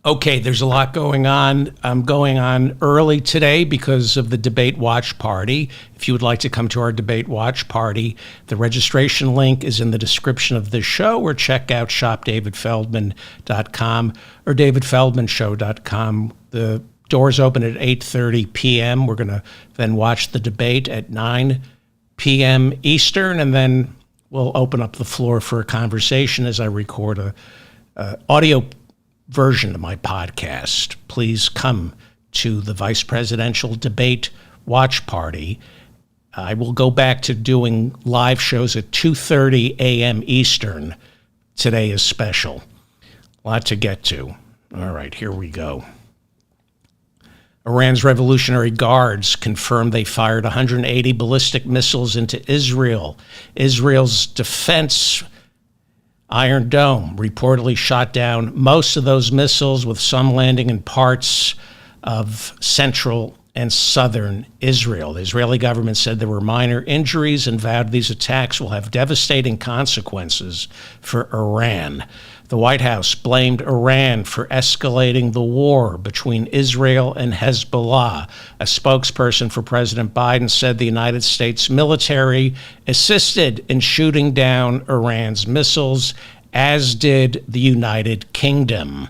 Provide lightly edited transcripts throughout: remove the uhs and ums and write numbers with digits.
Okay, there's a lot going on. I'm going on early today because of the debate watch party. If you would like to come to our debate watch party, the registration link is in the description of this show, or check out shopdavidfeldman.com or davidfeldmanshow.com. The doors open at 8:30 p.m. We're going to then watch the debate at 9 p.m. Eastern, and then we'll open up the floor for a conversation as I record a audio version of my podcast. Please come to the vice presidential debate watch party. I will go back to doing live shows at 2:30 a.m. Eastern. Today is special. A lot to get to. All right, here we go. Iran's Revolutionary Guards confirmed they fired 180 ballistic missiles into Israel. Israel's defense Iron Dome reportedly shot down most of those missiles, with some landing in parts of central and southern Israel. The Israeli government said there were minor injuries and vowed these attacks will have devastating consequences for Iran. The White House blamed Iran for escalating the war between Israel and Hezbollah. A spokesperson for President Biden said the United States military assisted in shooting down Iran's missiles, as did the United Kingdom.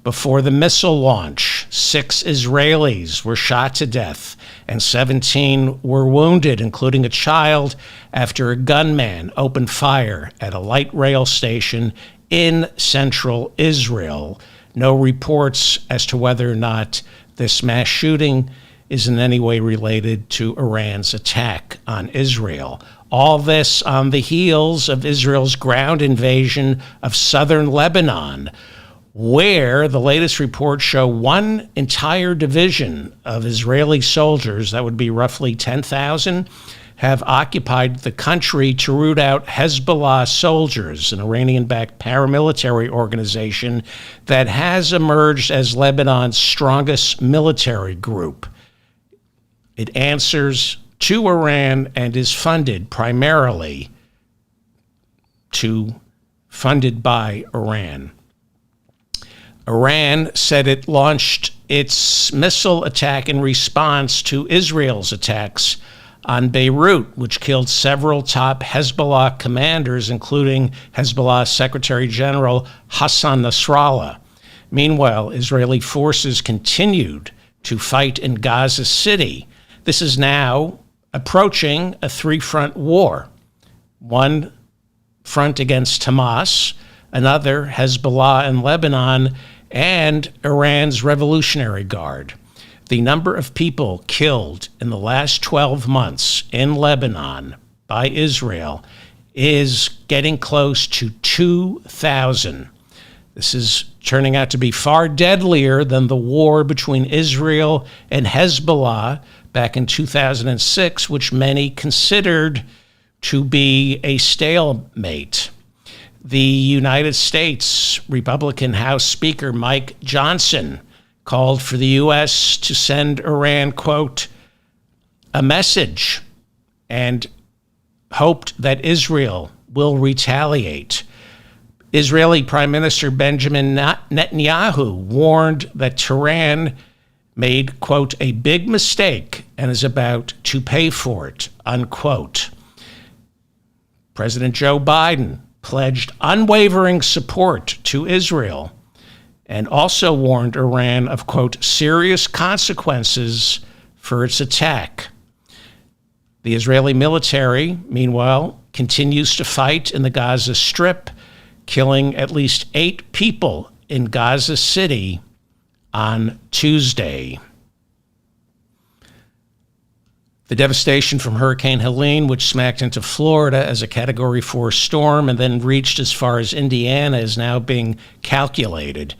Before the missile launch, 6 Israelis were shot to death and 17 were wounded, including a child, after a gunman opened fire at a light rail station in central Israel. No reports as to whether or not this mass shooting is in any way related to Iran's attack on Israel. All this on the heels of Israel's ground invasion of southern Lebanon, where the latest reports show one entire division of Israeli soldiers, that would be roughly 10,000, have occupied the country to root out Hezbollah soldiers, an Iranian-backed paramilitary organization that has emerged as Lebanon's strongest military group. It answers to Iran and is funded by Iran. Iran said it launched its missile attack in response to Israel's attacks on Beirut, which killed several top Hezbollah commanders, including Hezbollah Secretary General Hassan Nasrallah. Meanwhile, Israeli forces continued to fight in Gaza City. This is now approaching a 3-front war. One front against Hamas, another Hezbollah in Lebanon, and Iran's Revolutionary Guard. The number of people killed in the last 12 months in Lebanon by Israel is getting close to 2,000. This is turning out to be far deadlier than the war between Israel and Hezbollah back in 2006, which many considered to be a stalemate. The United States Republican House Speaker Mike Johnson called for the U.S. to send Iran, quote, a message, and hoped that Israel will retaliate. Israeli Prime Minister Benjamin Netanyahu warned that Tehran made, quote, a big mistake and is about to pay for it, unquote. President Joe Biden pledged unwavering support to Israel and also warned Iran of, quote, serious consequences for its attack. The Israeli military, meanwhile, continues to fight in the Gaza Strip, killing at least 8 people in Gaza City on Tuesday. The devastation from Hurricane Helene, which smacked into Florida as a Category 4 storm and then reached as far as Indiana, is now being calculated.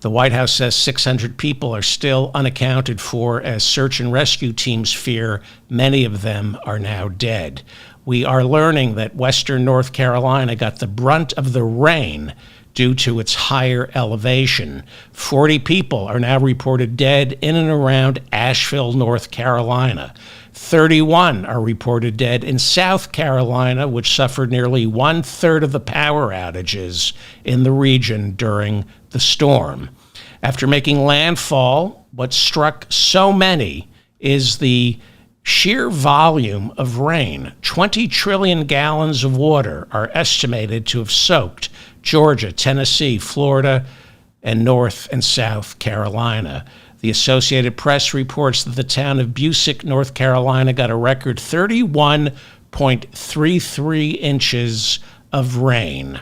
The White House says 600 people are still unaccounted for as search and rescue teams fear many of them are now dead. We are learning that western North Carolina got the brunt of the rain due to its higher elevation. 40 people are now reported dead in and around Asheville, North Carolina. 31 are reported dead in South Carolina, which suffered nearly 1/3 of the power outages in the region during the storm. After making landfall, what struck so many is the sheer volume of rain. 20 trillion gallons of water are estimated to have soaked Georgia, Tennessee, Florida, and North and South Carolina. The Associated Press reports that the town of Busick, North Carolina, got a record 31.33 inches of rain.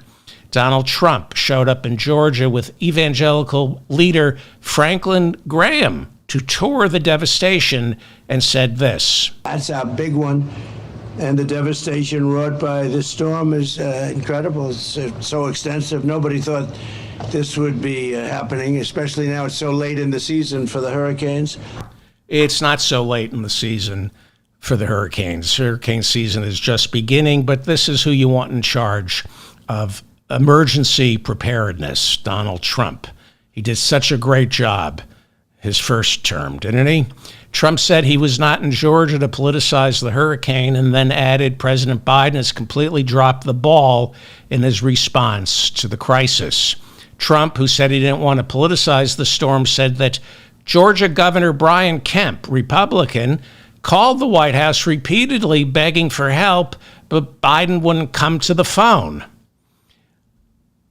Donald Trump showed up in Georgia with evangelical leader Franklin Graham to tour the devastation and said this. That's our big one. And the devastation wrought by this storm is incredible. It's so extensive. Nobody thought this would be happening, especially now it's so late in the season for the hurricanes. It's not so late in the season for the hurricanes. Hurricane season is just beginning, but this is who you want in charge of emergency preparedness, Donald Trump. He did such a great job his first term, didn't he? Trump said he was not in Georgia to politicize the hurricane, and then added President Biden has completely dropped the ball in his response to the crisis. Trump, who said he didn't want to politicize the storm, said that Georgia Governor Brian Kemp, Republican, called the White House repeatedly begging for help, but Biden wouldn't come to the phone.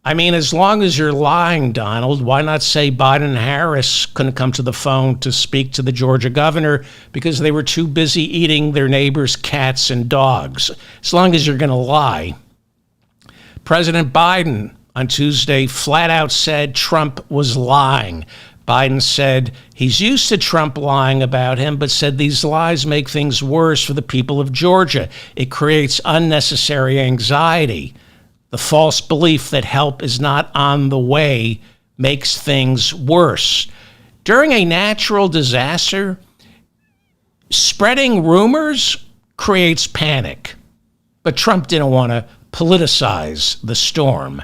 I mean, as long as you're lying, Donald, why not say Biden and Harris couldn't come to the phone to speak to the Georgia governor because they were too busy eating their neighbors' cats and dogs? As long as you're going to lie. President Biden on Tuesday flat out said Trump was lying. Biden said he's used to Trump lying about him, but said these lies make things worse for the people of Georgia. It creates unnecessary anxiety. The false belief that help is not on the way makes things worse. During a natural disaster, spreading rumors creates panic. But Trump didn't want to politicize the storm.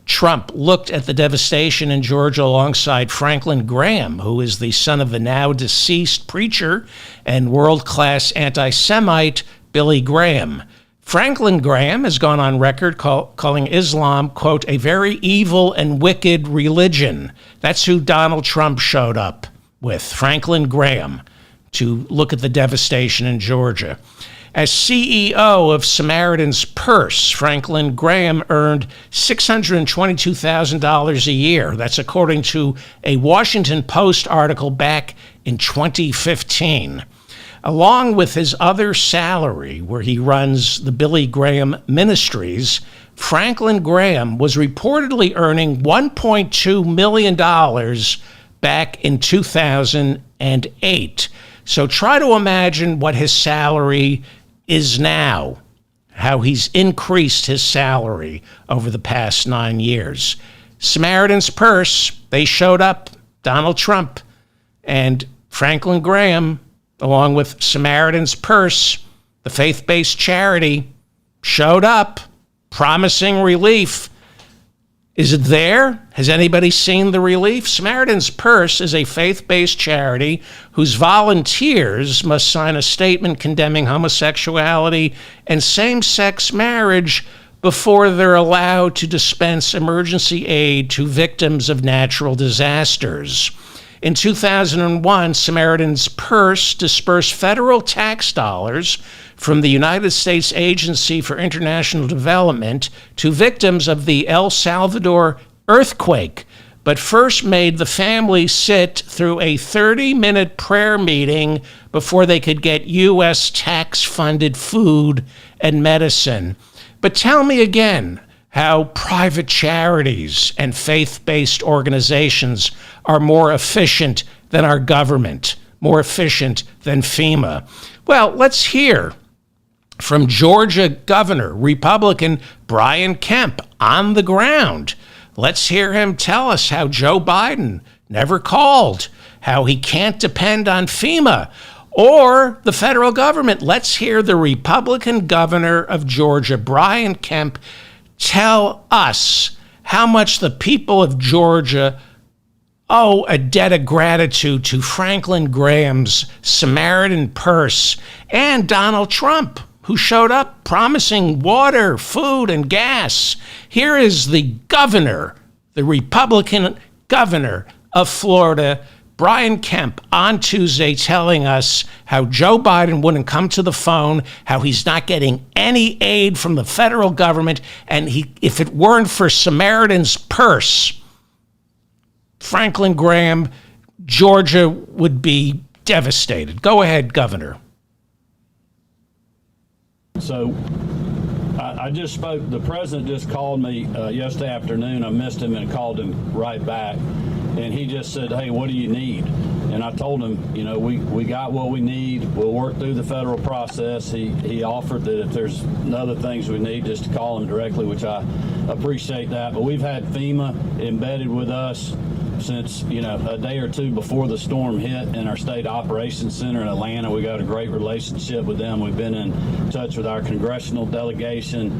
Trump looked at the devastation in Georgia alongside Franklin Graham, who is the son of the now deceased preacher and world-class anti-Semite Billy Graham. Franklin Graham has gone on record calling Islam, quote, a very evil and wicked religion. That's who Donald Trump showed up with, Franklin Graham, to look at the devastation in Georgia. As CEO of Samaritan's Purse, Franklin Graham earned $622,000 a year. That's according to a Washington Post article back in 2015. Along with his other salary, where he runs the Billy Graham Ministries, Franklin Graham was reportedly earning $1.2 million back in 2008. So try to imagine what his salary is now, how he's increased his salary over the past 9 years. Samaritan's Purse, they showed up, Donald Trump and Franklin Graham, along with Samaritan's Purse, the faith-based charity, showed up, promising relief. Is it there? Has anybody seen the relief? Samaritan's Purse is a faith-based charity whose volunteers must sign a statement condemning homosexuality and same-sex marriage before they're allowed to dispense emergency aid to victims of natural disasters. In 2001, Samaritan's Purse dispersed federal tax dollars from the United States Agency for International Development to victims of the El Salvador earthquake, but first made the family sit through a 30-minute prayer meeting before they could get U.S. tax-funded food and medicine. But tell me again how private charities and faith-based organizations are more efficient than our government, more efficient than FEMA. Well, let's hear from Georgia Governor, Republican Brian Kemp, on the ground. Let's hear him tell us how Joe Biden never called, how he can't depend on FEMA or the federal government. Let's hear the Republican governor of Georgia, Brian Kemp, tell us how much the people of Georgia owe a debt of gratitude to Franklin Graham's Samaritan Purse and Donald Trump, who showed up promising water, food, and gas. Here is the governor, the Republican governor of Florida, Brian Kemp, on Tuesday telling us how Joe Biden wouldn't come to the phone, how he's not getting any aid from the federal government, and if it weren't for Samaritan's Purse, Franklin Graham, Georgia would be devastated. Go ahead, Governor. So I just spoke, the president just called me yesterday afternoon. I missed him and called him right back. And he just said, hey, what do you need? And I told him, you know, we got what we need. We'll work through the federal process. He offered that if there's other things we need, just to call him directly, which I appreciate that. But we've had FEMA embedded with us since, you know, a day or two before the storm hit in our state operations center in Atlanta. We got a great relationship with them. We've been in touch with our congressional delegation,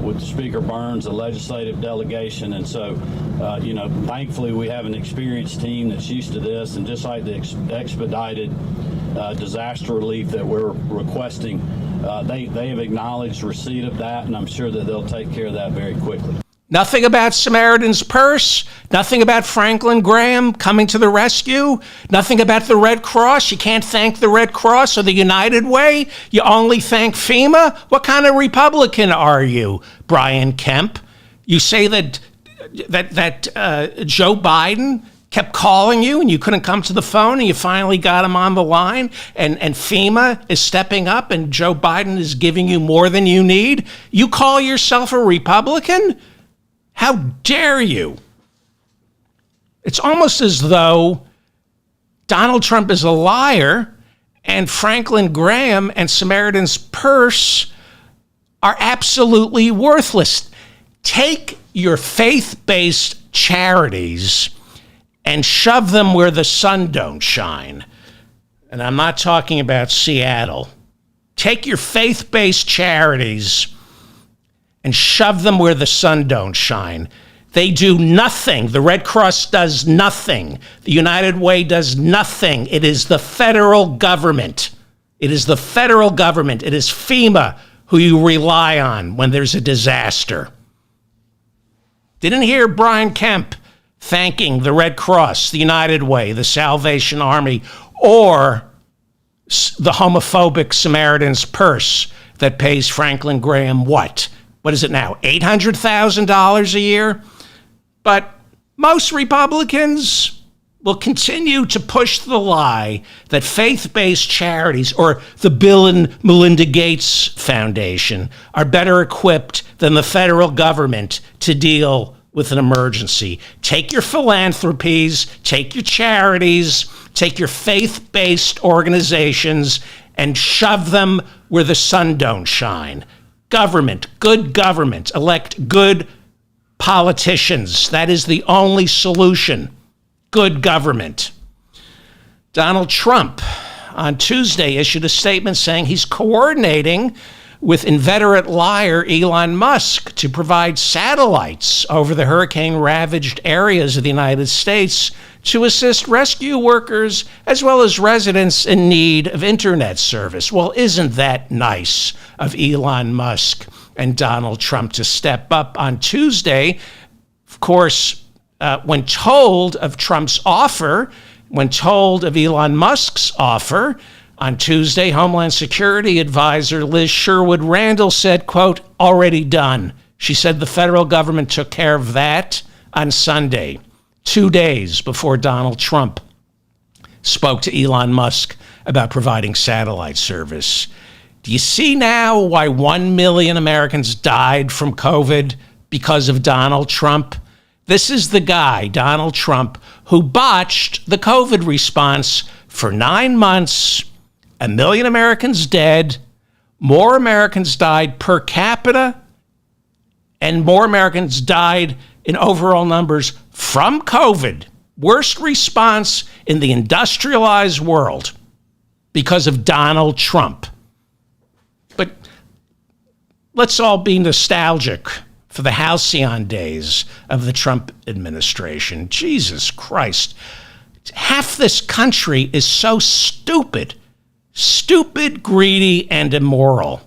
with Speaker Burns, the legislative delegation. And so, you know, thankfully we have an experienced team that's used to this. And just like the expedited disaster relief that we're requesting, they have acknowledged receipt of that, and I'm sure that they'll take care of that very quickly. Nothing about Samaritan's Purse, nothing about Franklin Graham coming to the rescue, nothing about the Red Cross. You can't thank the Red Cross or the United Way. You only thank FEMA. What kind of Republican are you, Brian Kemp? You say that Joe Biden kept calling you and you couldn't come to the phone, and you finally got him on the line, and FEMA is stepping up and Joe Biden is giving you more than you need. You call yourself a Republican? How dare you? It's almost as though Donald Trump is a liar and Franklin Graham and Samaritan's Purse are absolutely worthless. Take your faith-based charities and shove them where the sun don't shine. And I'm not talking about Seattle. Take your faith-based charities and shove them where the sun don't shine. They do nothing. The Red Cross does nothing. The United Way does nothing. It is the federal government. It is the federal government. It is FEMA who you rely on when there's a disaster. Didn't hear Brian Kemp thanking the Red Cross, the United Way, the Salvation Army, or the homophobic Samaritan's Purse that pays Franklin Graham what? What is it now, $800,000 a year? But most Republicans will continue to push the lie that faith-based charities or the Bill and Melinda Gates Foundation are better equipped than the federal government to deal with an emergency. Take your philanthropies, take your charities, take your faith-based organizations and shove them where the sun don't shine. Government, good government, elect good politicians. That is the only solution. Good government. Donald Trump on Tuesday issued a statement saying he's coordinating with inveterate liar Elon Musk to provide satellites over the hurricane-ravaged areas of the United States to assist rescue workers as well as residents in need of internet service. Well, isn't that nice of Elon Musk and Donald Trump to step up on Tuesday? Of course, when told of Trump's offer, when told of Elon Musk's offer, on Tuesday, Homeland Security Advisor Liz Sherwood Randall said, quote, already done. She said the federal government took care of that on Sunday, 2 days before Donald Trump spoke to Elon Musk about providing satellite service. Do you see now why 1 million Americans died from COVID because of Donald Trump? This is the guy, Donald Trump, who botched the COVID response for 9 months. 1 million Americans dead, more Americans died per capita, and more Americans died in overall numbers from COVID. Worst response in the industrialized world because of Donald Trump. But let's all be nostalgic for the halcyon days of the Trump administration. Jesus Christ. Half this country is so stupid, greedy, and immoral.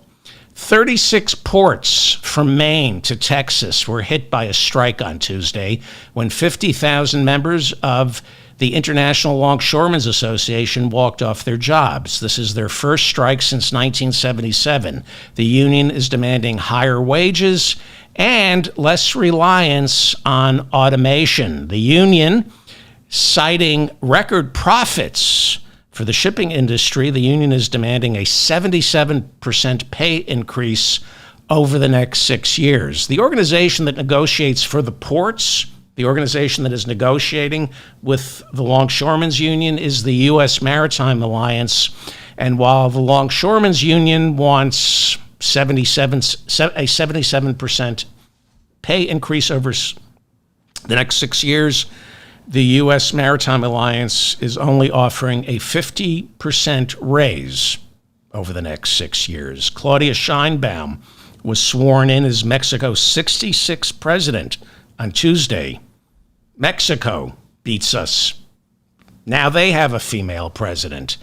36 ports from Maine to Texas were hit by a strike on Tuesday when 50,000 members of the International Longshoremen's Association walked off their jobs. This is their first strike since 1977. The union is demanding higher wages and less reliance on automation. The union, citing record profits for the shipping industry, the union is demanding a 77% pay increase over the next 6 years. The organization that negotiates for the ports, the organization that is negotiating with the Longshoremen's Union, is the U.S. Maritime Alliance. And while the Longshoremen's Union wants a 77% pay increase over the next 6 years, the U.S. Maritime Alliance is only offering a 50% raise over the next 6 years. Claudia Sheinbaum was sworn in as Mexico's 66th president on Tuesday. Mexico beats us. Now they have a female president.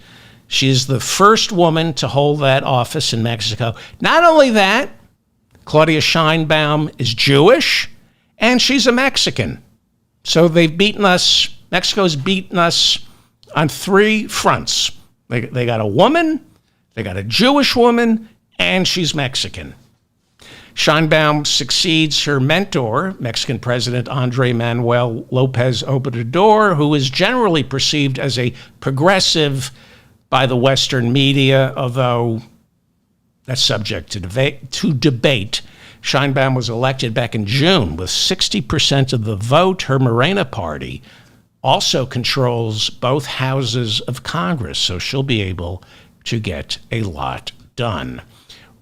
She is the first woman to hold that office in Mexico. Not only that, Claudia Sheinbaum is Jewish, and she's a Mexican. So they've beaten us, Mexico's beaten us on 3 fronts. They got a woman, they got a Jewish woman, and she's Mexican. Sheinbaum succeeds her mentor, Mexican President Andrés Manuel López Obrador, who is generally perceived as a progressive by the Western media, although that's subject to debate. Sheinbaum was elected back in June with 60% of the vote. Her Morena party also controls both houses of Congress, so she'll be able to get a lot done.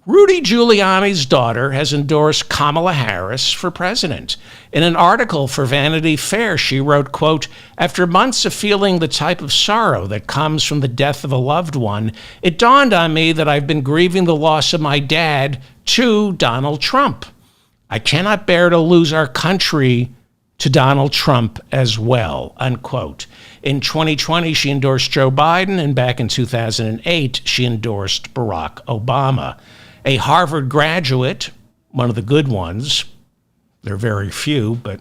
Rudy Giuliani's daughter has endorsed Kamala Harris for president. In an article for Vanity Fair, she wrote, quote, "After months of feeling the type of sorrow that comes from the death of a loved one, it dawned on me that I've been grieving the loss of my dad to Donald Trump. I cannot bear to lose our country to Donald Trump as well," unquote. In 2020, she endorsed Joe Biden, and back in 2008, she endorsed Barack Obama. A Harvard graduate, one of the good ones, there are very few, but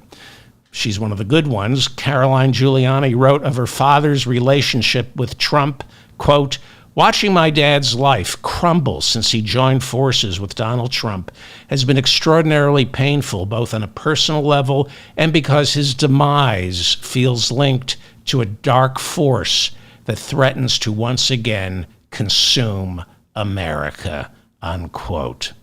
she's one of the good ones, Caroline Giuliani, wrote of her father's relationship with Trump, quote, "Watching my dad's life crumble since he joined forces with Donald Trump has been extraordinarily painful, both on a personal level and because his demise feels linked to a dark force that threatens to once again consume America," unquote.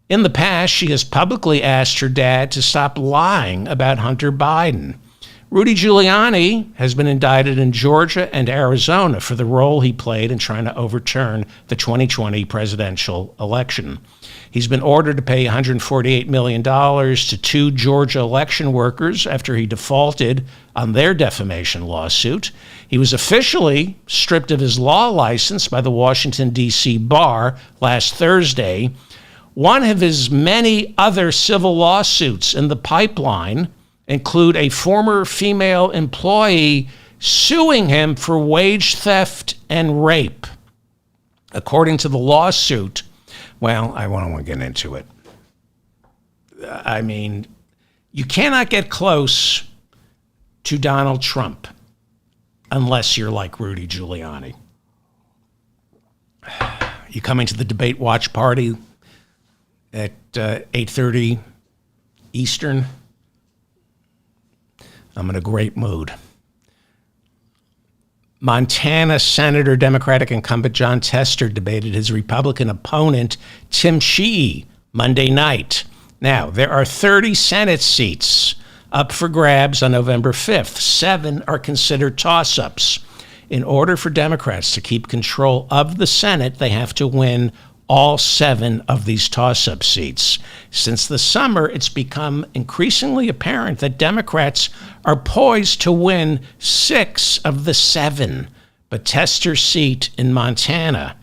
In the past, she has publicly asked her dad to stop lying about Hunter Biden. Rudy Giuliani has been indicted in Georgia and Arizona for the role he played in trying to overturn the 2020 presidential election. He's been ordered to pay $148 million to 2 Georgia election workers after he defaulted on their defamation lawsuit. He was officially stripped of his law license by the Washington, D.C. bar last Thursday. One of his many other civil lawsuits in the pipeline include a former female employee suing him for wage theft and rape. According to the lawsuit, well, I don't want to get into it. I mean, you cannot get close to Donald Trump unless you're like Rudy Giuliani. You coming to the debate watch party at 8:30 Eastern? I'm in a great mood. Montana Senator Democratic incumbent Jon Tester debated his Republican opponent, Tim Sheehy, Monday night. Now, there are 30 Senate seats up for grabs on November 5th. 7 are considered toss-ups. In order for Democrats to keep control of the Senate, they have to win all 7 of these toss-up seats. Since the summer, it's become increasingly apparent that Democrats are poised to win 6 of the 7. But Tester's seat in Montana,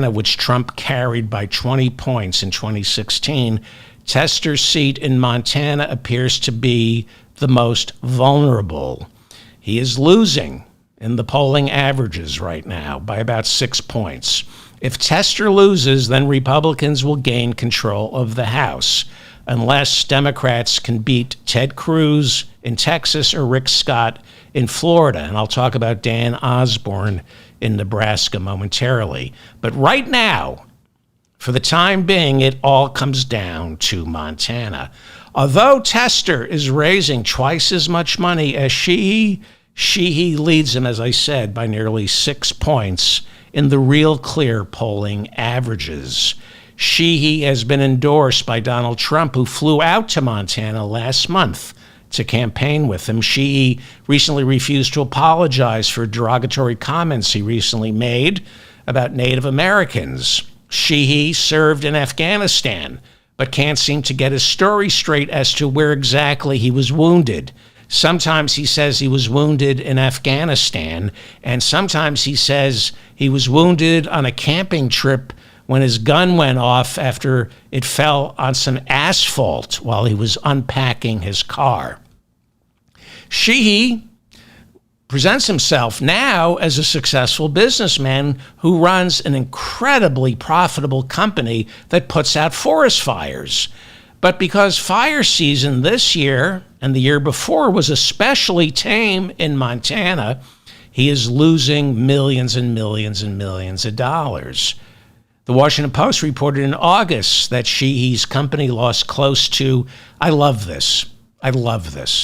which Trump carried by 20 points in 2016, Tester's seat in Montana appears to be the most vulnerable. He is losing in the polling averages right now by about 6 points. If Tester loses, then Republicans will gain control of the House, unless Democrats can beat Ted Cruz in Texas or Rick Scott in Florida. And I'll talk about Dan Osborne in Nebraska momentarily. But right now, for the time being, it all comes down to Montana. Although Tester is raising twice as much money as Sheehy leads him, as I said, by nearly 6 points in the Real Clear polling averages. Sheehy has been endorsed by Donald Trump, who flew out to Montana last month to campaign with him. Sheehy recently refused to apologize for derogatory comments he recently made about Native Americans. Sheehy served in Afghanistan, but can't seem to get his story straight as to where exactly he was wounded. Sometimes he says he was wounded in Afghanistan, and sometimes he says he was wounded on a camping trip when his gun went off after it fell on some asphalt while he was unpacking his car. Sheehy presents himself now as a successful businessman who runs an incredibly profitable company that puts out forest fires. But because fire season this year and the year before was especially tame in Montana, he is losing millions and millions and millions of dollars. The Washington Post reported in August that Sheehy's company lost close to, I love this.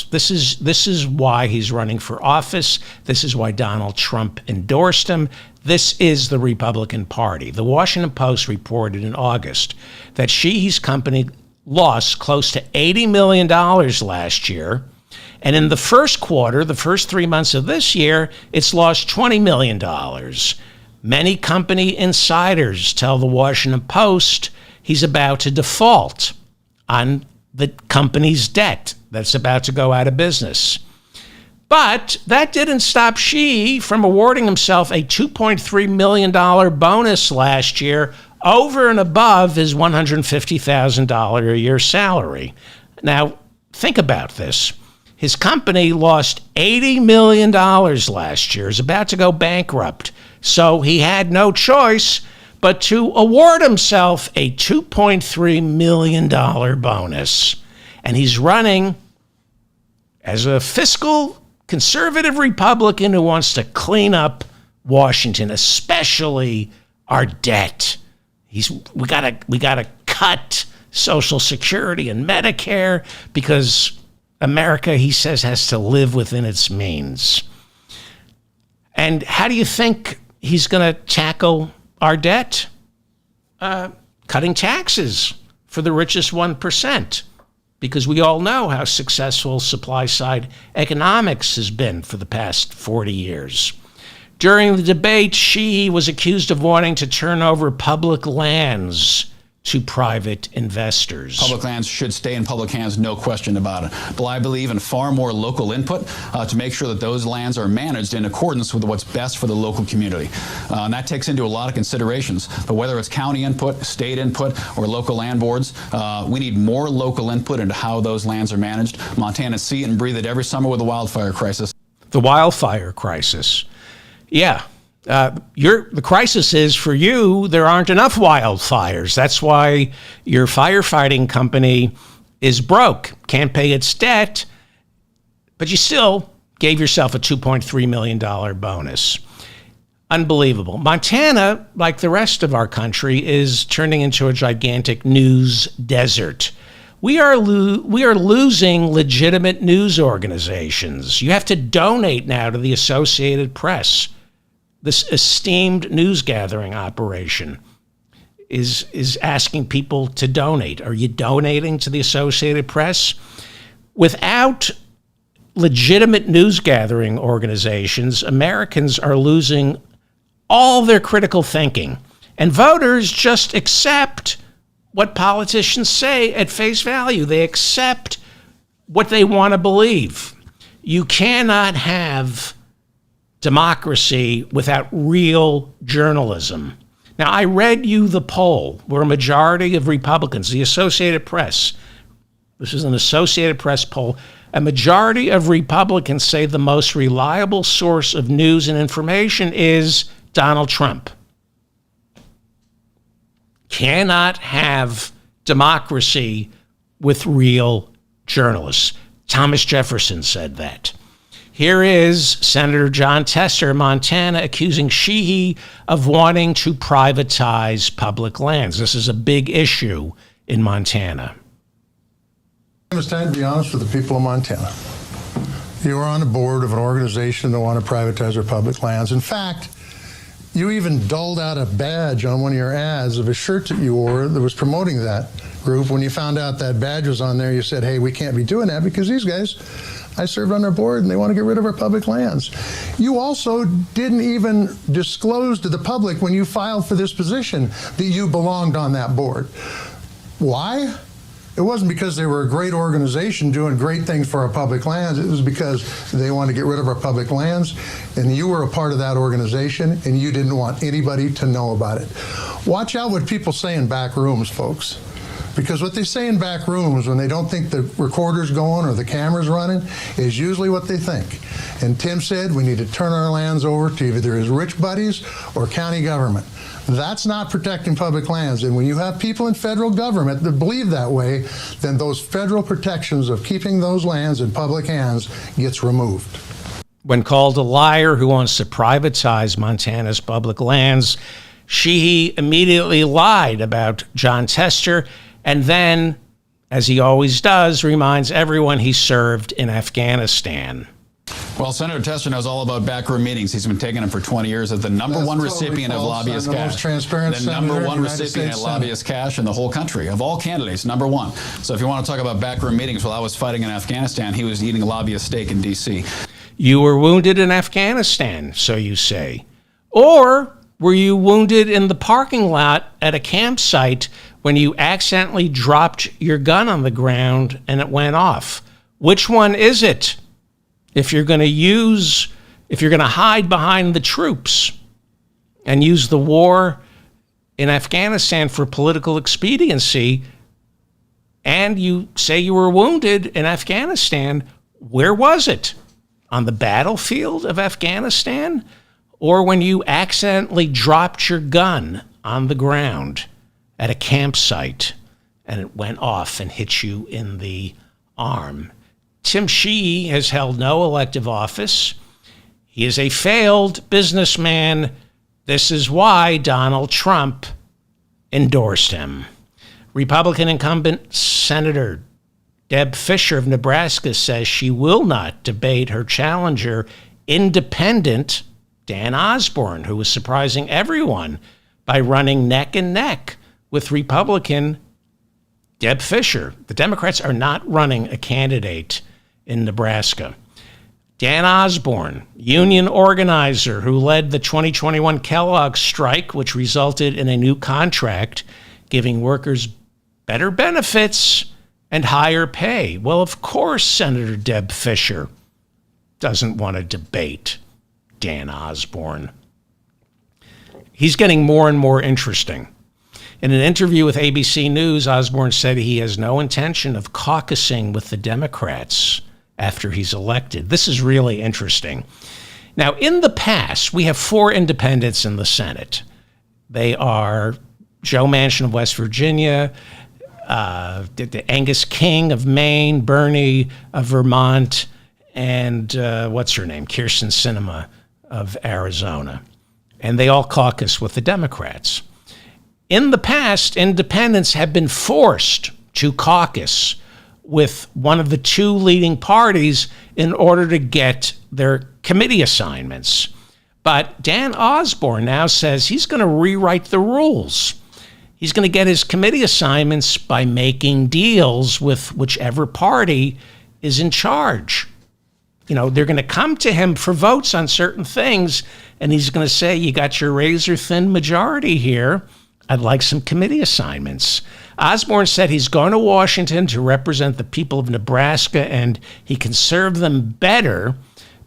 This is why he's running for office. This is why Donald Trump endorsed him. This is the Republican Party. The Washington Post reported in August that Sheehy's company lost close to $80 million last year. And in the first quarter, the first 3 months of this year, it's lost $20 million. Many company insiders tell the Washington Post he's about to default on the company's debt that's about to go out of business. But that didn't stop Sheehy from awarding himself a $2.3 million bonus last year over and above his $150,000 a year salary. Now, think about this. His company lost $80 million last year, is about to go bankrupt. So he had no choice but to award himself a $2.3 million bonus. And he's running as a fiscal conservative Republican who wants to clean up Washington, especially our debt. We gotta cut Social Security and Medicare because America, he says, has to live within its means. And how do you think he's going to tackle our debt? Cutting taxes for the richest 1%, because we all know how successful supply-side economics has been for the past 40 years. During the debate, Sheehy was accused of wanting to turn over public lands to private investors. Public lands should stay in public hands, no question about it. But I believe in far more local input to make sure that those lands are managed in accordance with what's best for the local community. And that takes into a lot of considerations. But whether it's county input, state input, or local land boards, we need more local input into how those lands are managed. Montanans see it and breathe it every summer with the wildfire crisis. The wildfire crisis. Yeah. The crisis is for you, there aren't enough wildfires. That's why your firefighting company is broke, can't pay its debt, but you still gave yourself a $2.3 million bonus. Unbelievable. Montana, like the rest of our country, is turning into a gigantic news desert. We are losing legitimate news organizations. You have to donate now to the Associated Press. This esteemed news gathering operation is asking people to donate. Are you donating to the Associated Press? Without legitimate news gathering organizations, Americans are losing all their critical thinking. And voters just accept what politicians say at face value. They accept what they want to believe. You cannot have democracy without real journalism. Now, I read you the poll where a majority of Republicans, the Associated Press, this is an Associated Press poll, a majority of Republicans say the most reliable source of news and information is Donald Trump. cannot have democracy with real journalists. Thomas Jefferson said that. Here is Senator Jon Tester, Montana, accusing Sheehy of wanting to privatize public lands. This is a big issue in Montana. It's time to be honest with the people of Montana. You are on the board of an organization that want to privatize our public lands. In fact, you even doled out a badge on one of your ads of a shirt that you wore that was promoting that group. When you found out that badge was on there, you said, hey, we can't be doing that because these guys, I served on their board and they want to get rid of our public lands. You also didn't even disclose to the public when you filed for this position that you belonged on that board. Why? It wasn't because they were a great organization doing great things for our public lands. It was because they wanted to get rid of our public lands, and you were a part of that organization, and you didn't want anybody to know about it. Watch out what people say in back rooms, folks. Because what they say in back rooms when they don't think the recorder's going or the camera's running is usually what they think. And Tim said we need to turn our lands over to either his rich buddies or county government. That's not protecting public lands. And when you have people in federal government that believe that way, then those federal protections of keeping those lands in public hands gets removed. When called a liar who wants to privatize Montana's public lands, Sheehy immediately lied about Jon Tester, and then, as he always does, reminds everyone he served in Afghanistan. Well, Senator Tester knows all about backroom meetings. He's been taking them for 20 years as the number That's one totally recipient of false. lobbyist I'm the cash. most transparent the senator number in one the United recipient of States lobbyist cash in the whole country. Of all candidates, number one. So if you want to talk about backroom meetings, while I was fighting in Afghanistan, he was eating lobbyist steak in D.C. You were wounded in Afghanistan, so you say. Or were you wounded in the parking lot at a campsite when you accidentally dropped your gun on the ground and it went off? Which one is it? If you're going to hide behind the troops and use the war in Afghanistan for political expediency, and you say you were wounded in Afghanistan, where was it? On the battlefield of Afghanistan? Or when you accidentally dropped your gun on the ground at a campsite and it went off and hit you in the arm? Tim Sheehy has held no elective office. He is a failed businessman. This is why Donald Trump endorsed him. Republican incumbent Senator Deb Fischer of Nebraska says she will not debate her challenger, independent Dan Osborne, who was surprising everyone by running neck and neck with Republican Deb Fischer. The Democrats are not running a candidate in Nebraska. Dan Osborne, union organizer who led the 2021 Kellogg strike, which resulted in a new contract giving workers better benefits and higher pay. Well, of course, Senator Deb Fischer doesn't want to debate Dan Osborne. He's getting more and more interesting. In an interview with ABC News, Osborne said he has no intention of caucusing with the Democrats after he's elected. This is really interesting. Now, in the past, we have 4 independents in the Senate. They are Joe Manchin of West Virginia, Angus King of Maine, Bernie of Vermont, and what's her name? Kyrsten Sinema of Arizona. And they all caucus with the Democrats. In the past, independents have been forced to caucus with one of the 2 leading parties in order to get their committee assignments. But Dan Osborne now says he's going to rewrite the rules. He's going to get his committee assignments by making deals with whichever party is in charge. You know, they're going to come to him for votes on certain things, and he's going to say, you got your razor-thin majority here. I'd like some committee assignments. Osborne said he's going to Washington to represent the people of Nebraska, and he can serve them better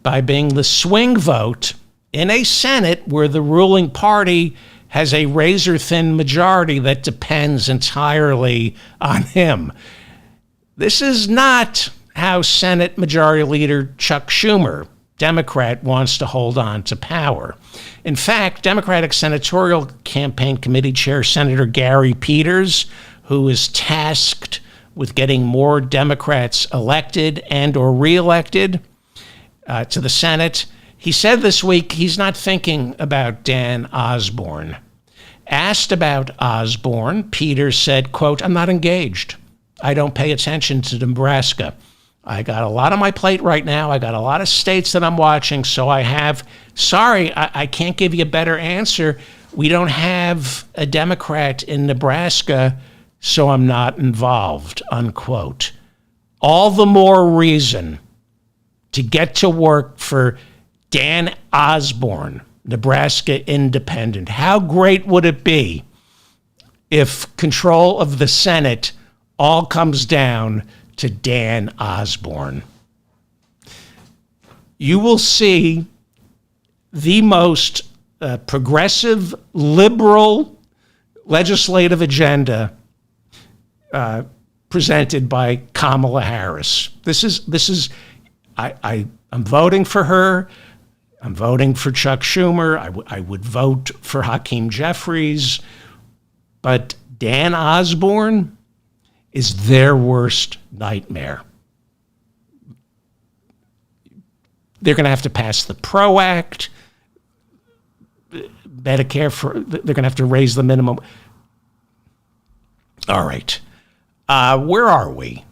by being the swing vote in a Senate where the ruling party has a razor-thin majority that depends entirely on him. This is not how Senate Majority Leader Chuck Schumer Democrat wants to hold on to power. In fact, Democratic Senatorial Campaign Committee Chair Senator Gary Peters, who is tasked with getting more Democrats elected and or reelected to the Senate, he said this week he's not thinking about Dan Osborne. Asked about Osborne, Peters said, quote, "I'm not engaged. I don't pay attention to Nebraska. I got a lot on my plate right now. I got a lot of states that I'm watching, so I can't give you a better answer. We don't have a Democrat in Nebraska, so I'm not involved," unquote. All the more reason to get to work for Dan Osborne, Nebraska Independent. How great would it be if control of the Senate all comes down to Dan Osborne? You will see the most progressive, liberal legislative agenda presented by Kamala Harris. I'm voting for her. I'm voting for Chuck Schumer. I would vote for Hakeem Jeffries. But Dan Osborne is their worst nightmare. They're going to have to pass the PRO Act, Medicare they're going to have to raise the minimum. All right. Where are we?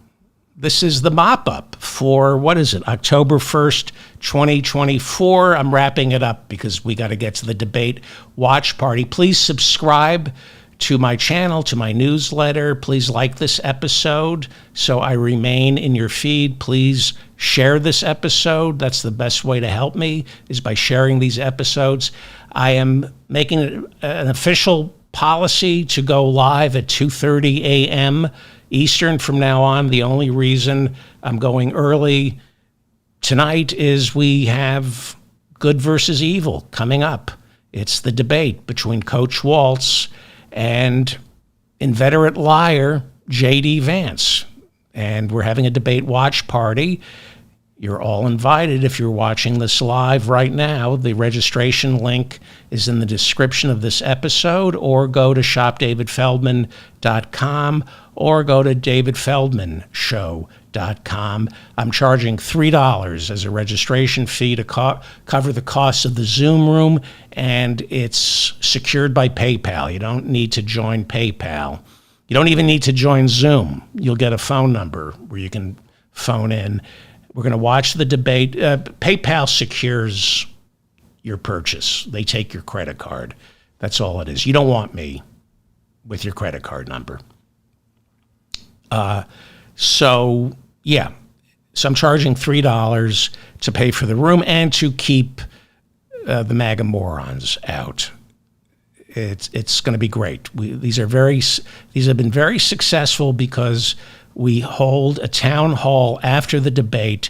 This is the mop-up for, October 1st, 2024. I'm wrapping it up because we got to get to the debate watch party. Please subscribe to my channel, to my newsletter. Please like this episode so I remain in your feed. Please share this episode. That's the best way to help me, is by sharing these episodes. I am making it an official policy to go live at 2:30 a.m. Eastern from now on. The only reason I'm going early tonight is we have good versus evil coming up. It's the debate between Coach Waltz and inveterate liar J.D. Vance. And we're having a debate watch party. You're all invited if you're watching this live right now. The registration link is in the description of this episode, or go to shopdavidfeldman.com, or go to davidfeldmanshow.com. I'm charging $3 as a registration fee to cover the costs of the Zoom room, and it's secured by PayPal. You don't need to join PayPal. You don't even need to join Zoom. You'll get a phone number where you can phone in. We're going to watch the debate. PayPal secures your purchase. They take your credit card. That's all it is. You don't want me with your credit card number. So I'm charging $3 to pay for the room and to keep the MAGA morons out. It's going to be great. These have been very successful because we hold a town hall after the debate,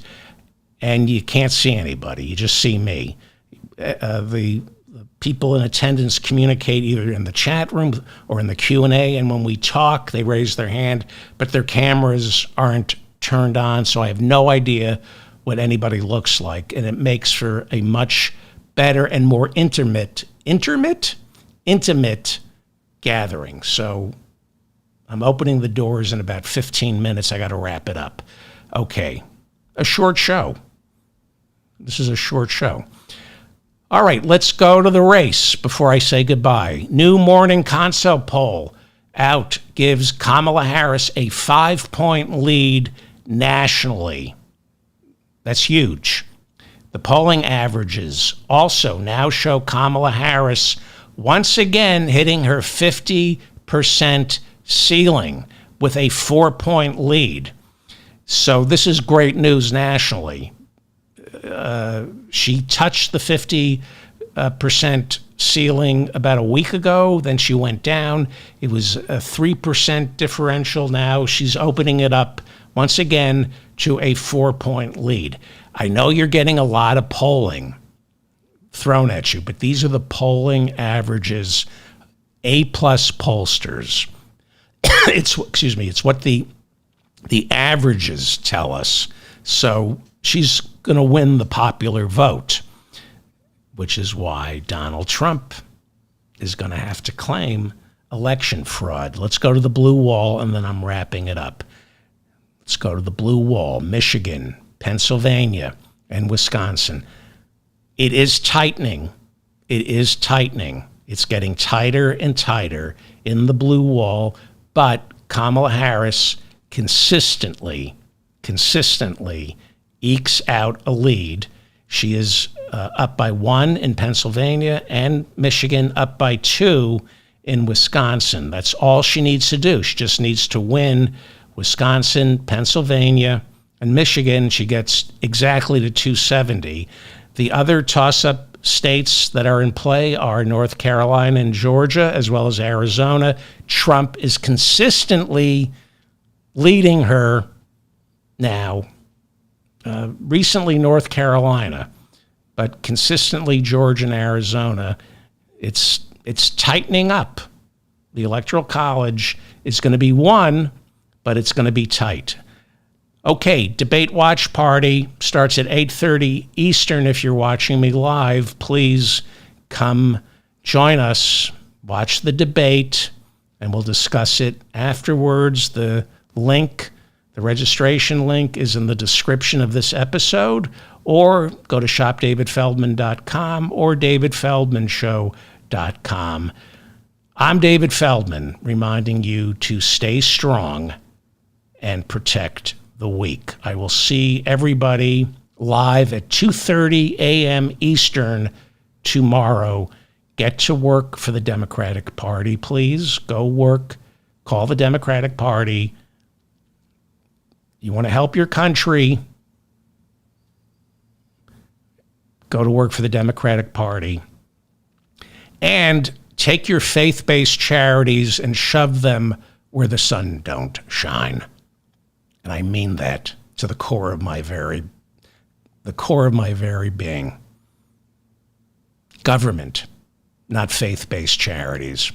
and you can't see anybody. You just see me. The people in attendance communicate either in the chat room or in the Q&A, and when we talk, they raise their hand, but their cameras aren't turned on, so I have no idea what anybody looks like, and it makes for a much better and more intimate gathering. So I'm opening the doors in about 15 minutes. I got to wrap it up. Okay. A short show. This is a short show. All right, let's go to the race before I say goodbye. New morning consult poll out gives Kamala Harris a 5-point lead nationally. That's huge. The polling averages also now show Kamala Harris once again hitting her 50% ceiling with a 4-point lead. So this is great news nationally. She touched the 50% ceiling about a week ago. Then she went down. It was a 3% differential. Now she's opening it up once again to a 4-point lead. I know you're getting a lot of polling thrown at you, but these are the polling averages, A-plus pollsters. It's what the averages tell us. So she's going to win the popular vote, which is why Donald Trump is going to have to claim election fraud. Let's go to the blue wall, and then I'm wrapping it up. Let's go to the blue wall, Michigan, Pennsylvania, and Wisconsin. It is tightening. It is tightening. It's getting tighter and tighter in the blue wall, but Kamala Harris consistently ekes out a lead. She is up by 1 in Pennsylvania, and Michigan up by 2 in Wisconsin. That's all she needs to do. She just needs to win Wisconsin, Pennsylvania, and Michigan. She gets exactly to 270. The other toss-up states that are in play are North Carolina and Georgia, as well as Arizona. Trump is consistently leading her now. Recently, North Carolina, but consistently Georgia and Arizona. It's tightening up. The Electoral College is going to be won, but it's going to be tight. Okay, Debate Watch Party starts at 8:30 Eastern. If you're watching me live, please come join us, watch the debate, and we'll discuss it afterwards. The registration link is in the description of this episode, or go to shopdavidfeldman.com or davidfeldmanshow.com. I'm David Feldman, reminding you to stay strong and protect the weak. I will see everybody live at 2:30 a.m. Eastern tomorrow. Get to work for the Democratic Party, please. Go work. Call the Democratic Party. You want to help your country, go to work for the Democratic Party. And take your faith-based charities and shove them where the sun don't shine. And I mean that to the core of my very being. Government, not faith-based charities.